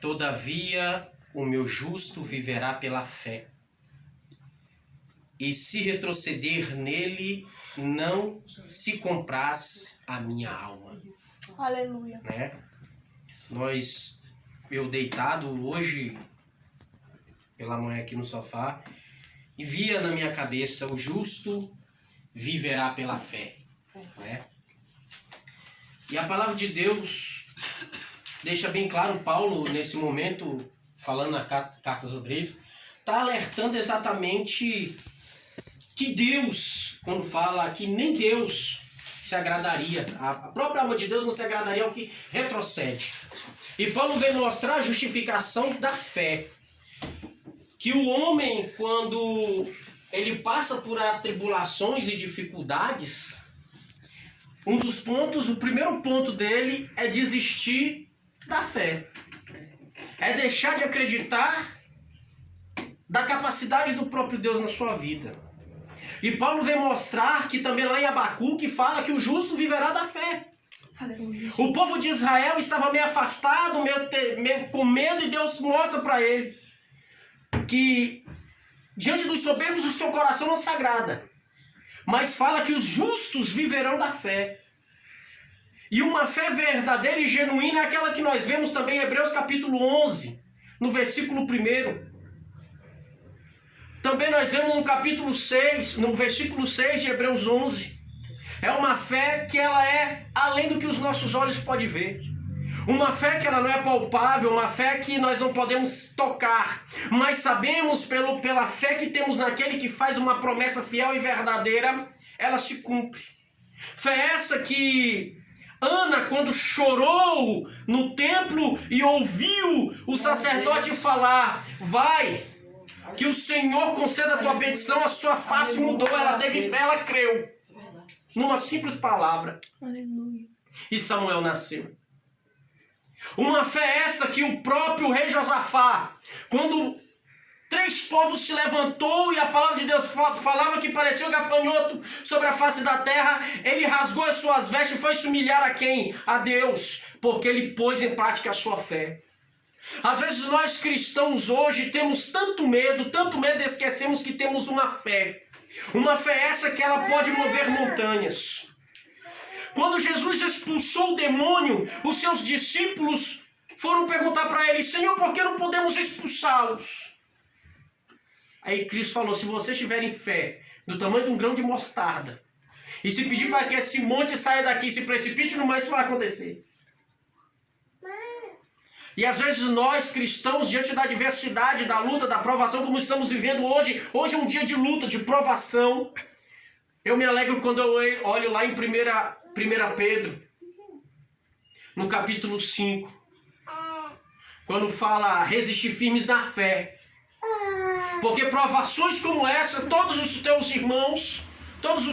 Todavia, o meu justo viverá pela fé. E se retroceder nele, não se compraz a minha alma. Aleluia. Né? Eu deitado hoje, pela manhã aqui no sofá, e via na minha cabeça: o justo viverá pela fé. Né? E a palavra de Deus deixa bem claro, Paulo, nesse momento, falando na carta aos Hebreus, está alertando exatamente que Deus, quando fala que nem Deus se agradaria, a própria alma de Deus não se agradaria ao que retrocede. E Paulo vem mostrar a justificação da fé. Que o homem, quando ele passa por atribulações e dificuldades, o primeiro ponto dele é desistir da fé. É deixar de acreditar da capacidade do próprio Deus na sua vida. E Paulo vem mostrar que também lá em Abacuque fala que o justo viverá da fé. Aleluia. O povo de Israel estava meio afastado, meio com medo, e Deus mostra para ele que diante dos soberbos o seu coração não se agrada, mas fala que os justos viverão da fé. E uma fé verdadeira e genuína é aquela que nós vemos também em Hebreus capítulo 11, no versículo 1. Também nós vemos no capítulo 6, no versículo 6 de Hebreus 11. É uma fé que ela é além do que os nossos olhos podem ver. Uma fé que ela não é palpável, uma fé que nós não podemos tocar. Mas sabemos pela fé que temos naquele que faz uma promessa fiel e verdadeira, ela se cumpre. Fé essa que Ana, quando chorou no templo e ouviu o sacerdote falar: vai, que o Senhor conceda a tua petição, a sua face mudou. Ela teve fé, ela creu. Numa simples palavra. Aleluia. E Samuel nasceu. Uma fé esta que o próprio rei Josafá, quando 3 povos se levantou e a palavra de Deus falava que parecia um gafanhoto sobre a face da terra, ele rasgou as suas vestes e foi se humilhar a quem? A Deus, porque ele pôs em prática a sua fé. Às vezes nós cristãos hoje temos tanto medo e esquecemos que temos uma fé. Uma fé essa que ela pode mover montanhas. Quando Jesus expulsou o demônio, os seus discípulos foram perguntar para ele: Senhor, por que não podemos expulsá-los? Aí Cristo falou: se vocês tiverem fé do tamanho de um grão de mostarda, e se pedir para que esse monte saia daqui e se precipite no mar, isso vai acontecer. E às vezes nós cristãos, diante da adversidade, da luta, da provação, como estamos vivendo hoje é um dia de luta, de provação. Eu me alegro quando eu olho lá em 1 Pedro, no capítulo 5, quando fala: resistir firmes na fé. Porque provações como essa, todos os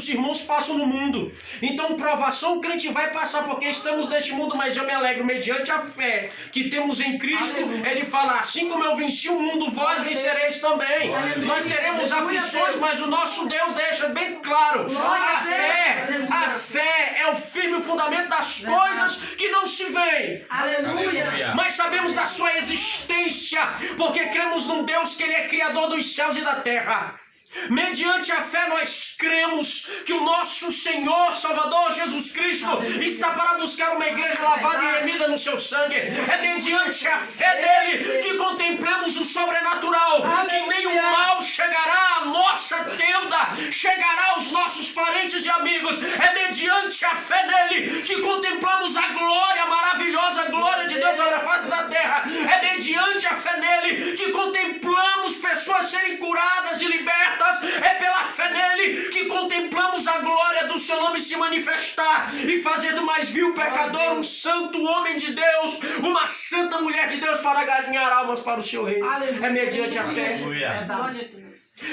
irmãos passam no mundo. Então provação o crente vai passar, porque estamos neste mundo, mas eu me alegro mediante a fé que temos em Cristo. Ele fala: assim como eu venci o mundo, vós vencereis também. Nós teremos aflições, mas o nosso Deus deixa bem claro: a fé é o firme fundamento das coisas que não se veem. Aleluia. Mas sabemos da sua existência, porque cremos num Deus que Ele é Criador dos céus e da terra. Mediante a fé nós cremos que o nosso Senhor Salvador Jesus Cristo está para buscar uma igreja lavada e remida no seu sangue. É mediante a fé nele que contemplamos o sobrenatural, que nem o mal chegará à nossa tenda, chegará aos nossos parentes e amigos. É mediante a fé nele que contemplamos a glória maravilhosa, a glória de Deus sobre a face da terra. É mediante a fé nele que contemplamos pessoas serem curadas e libertas. É pela fé nele que contemplamos a glória do seu nome se manifestar e fazer do mais vil pecador um santo homem de Deus, uma santa mulher de Deus, para ganhar almas para o seu reino. É mediante a fé.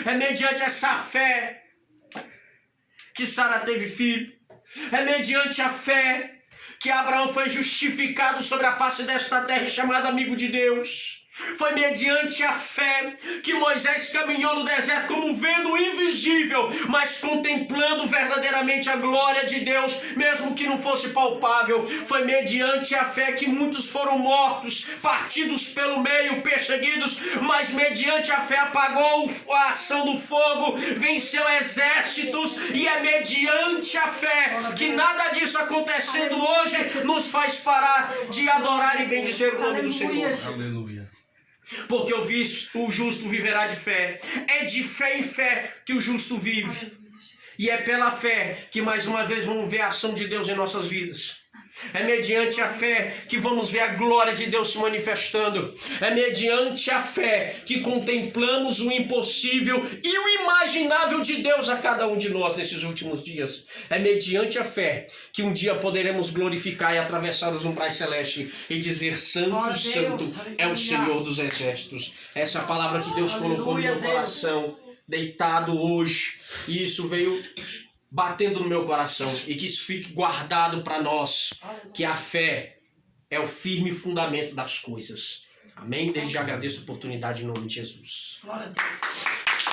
É mediante essa fé que Sara teve filho. É mediante a fé que Abraão foi justificado sobre a face desta terra e chamado amigo de Deus. Foi mediante a fé que Moisés caminhou no deserto como vendo o invisível, mas contemplando verdadeiramente a glória de Deus, mesmo que não fosse palpável. Foi mediante a fé que muitos foram mortos, partidos pelo meio, perseguidos, mas mediante a fé apagou a ação do fogo, venceu exércitos, e é mediante a fé que nada disso acontecendo hoje nos faz parar de adorar e bendizer o nome do Senhor. Aleluia. Porque o justo viverá de fé. É de fé em fé que o justo vive. E é pela fé que mais uma vez vamos ver a ação de Deus em nossas vidas. É mediante a fé que vamos ver a glória de Deus se manifestando. É mediante a fé que contemplamos o impossível e o imaginável de Deus a cada um de nós nesses últimos dias. É mediante a fé que um dia poderemos glorificar e atravessar os umbrais celestes e dizer: Santo, Santo é o Senhor dos Exércitos. Essa é a palavra que Deus colocou no meu coração, deitado hoje. E isso veio batendo no meu coração, e que isso fique guardado para nós, que a fé é o firme fundamento das coisas. Amém? Desde já agradeço a oportunidade em nome de Jesus. Glória a Deus.